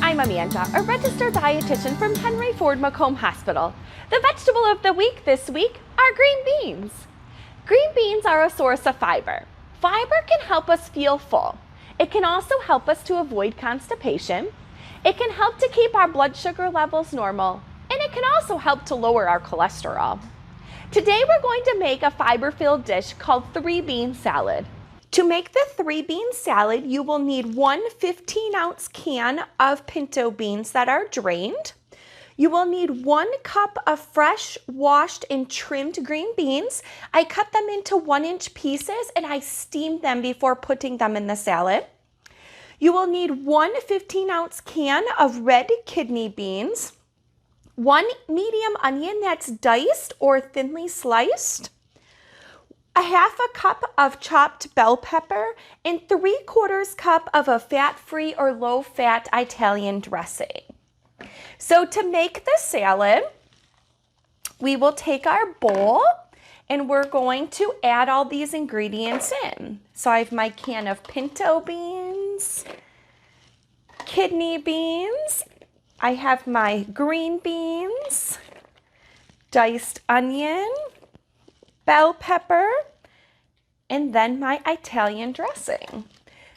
I'm Amanda, a registered dietitian from Henry Ford Macomb Hospital. The vegetable of the week this week are green beans. Green beans are a source of fiber. Fiber can help us feel full. It can also help us to avoid constipation. It can help to keep our blood sugar levels normal, and it can also help to lower our cholesterol. Today we're going to make a fiber-filled dish called 3-bean salad. To make the 3-bean salad, you will need one 15-ounce can of pinto beans that are drained. You will need 1 cup of fresh, washed, and trimmed green beans. I cut them into 1-inch pieces and I steamed them before putting them in the salad. You will need 1 15-ounce can of red kidney beans, 1 medium onion that's diced or thinly sliced, a 1/2 cup of chopped bell pepper, and 3/4 cup of a fat-free or low-fat Italian dressing. So to make the salad, we will take our bowl and we're going to add all these ingredients in. So I have my can of pinto beans, kidney beans, I have my green beans, diced onion, bell pepper, and then my Italian dressing.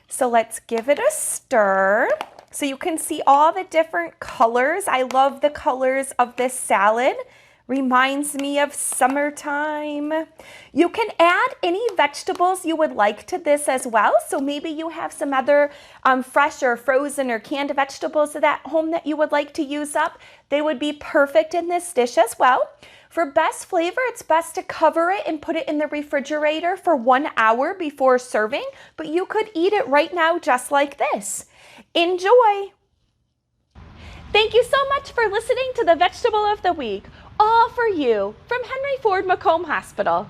So let's give it a stir. So you can see all the different colors. I love the colors of this salad. Reminds me of summertime. You can add any vegetables you would like to this as well. So maybe you have some other fresh or frozen or canned vegetables at home that you would like to use up. They would be perfect in this dish as well. For best flavor, it's best to cover it and put it in the refrigerator for 1 hour before serving, but you could eat it right now just like this. Enjoy! Thank you so much for listening to the Vegetable of the Week, all for you from Henry Ford Macomb Hospital.